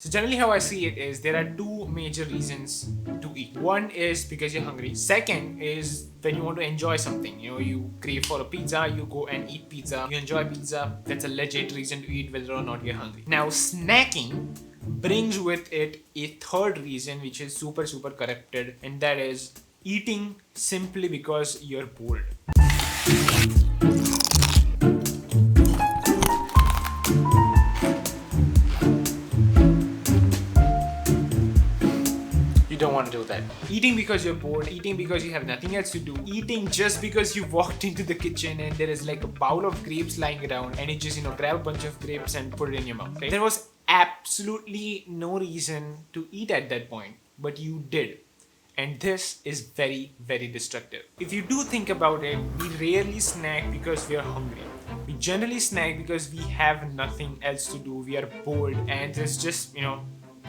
So generally how I see it is there are two major reasons to eat. One is because you're hungry. Second is when you want to enjoy something. You crave for a pizza, you go and eat pizza. You enjoy pizza, that's a legit reason to eat whether or not you're hungry. Now snacking brings with it a third reason which is super corrupted, and that is eating simply because you're bored. You don't want to do that. Eating because you're bored, eating because you have nothing else to do, eating just because you walked into the kitchen and there is like a bowl of grapes lying around and you just grab a bunch of grapes and put it in your mouth. Right? There was absolutely no reason to eat at that point, but you did. And this is very destructive. If you do think about it, we rarely snack because we are hungry. We generally snack because we have nothing else to do, we are bored, and it's just,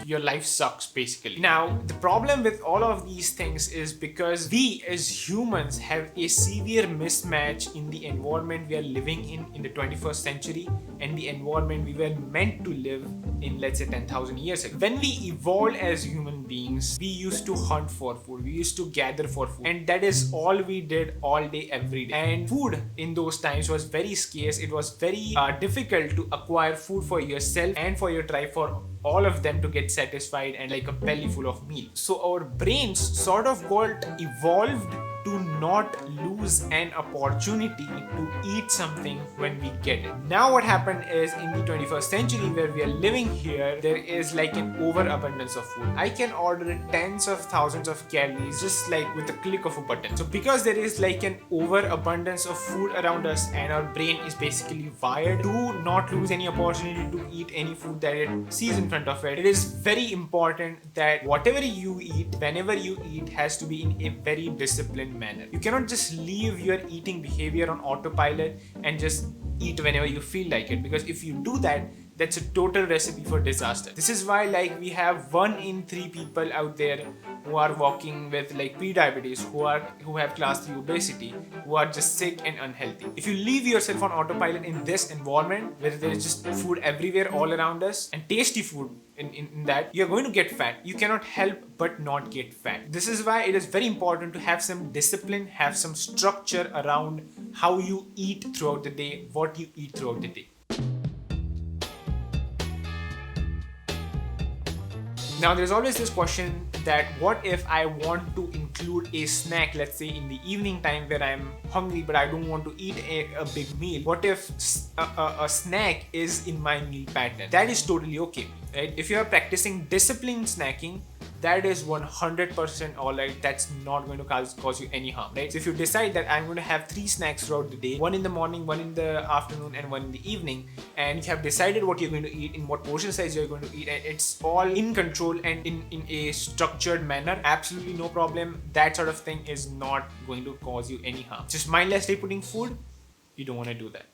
your life sucks basically. Now, the problem with all of these things is because we as humans have a severe mismatch in the environment we are living in the 21st century and the environment we were meant to live in, let's say 10,000 years ago. When we evolved as human beings, we used to hunt for food, we used to gather for food, and that is all we did all day, every day. And food in those times was very scarce. It was very difficult to acquire food for yourself and for your tribe, for all of them to get satisfied and like a belly full of meal. So our brains sort of got evolved to not lose an opportunity to eat something when we get it. Now what happened is in the 21st century where we are living here, there is like an overabundance of food. I can order tens of thousands of calories just like with the click of a button. So because there is like an overabundance of food around us and our brain is basically wired to not lose any opportunity to eat any food that it sees in front of it, it is very important that whatever you eat, whenever you eat, has to be in a very disciplined manner. You cannot just leave your eating behavior on autopilot and just eat whenever you feel like it, because if you do that, that's a total recipe for disaster. This is why we have 1 in 3 people out there who are walking with pre-diabetes, who have class 3 obesity, who are just sick and unhealthy. If you leave yourself on autopilot in this environment where there is just food everywhere all around us and tasty food in that, you're going to get fat. You cannot help but not get fat. This is why it is very important to have some discipline, have some structure around how you eat throughout the day, what you eat throughout the day. Now there's always this question that what if I want to include a snack, let's say in the evening time where I'm hungry but I don't want to eat a big meal. What if a snack is in my meal pattern? That is totally okay, right? If you are practicing disciplined snacking, that is 100% alright. That's not going to cause you any harm, right? So if you decide that I'm going to have 3 snacks throughout the day, 1 in the morning, 1 in the afternoon, and 1 in the evening, and you have decided what you're going to eat, in what portion size you're going to eat, and it's all in control and in a structured manner, absolutely no problem. That sort of thing is not going to cause you any harm. Just mindlessly putting food, you don't want to do that.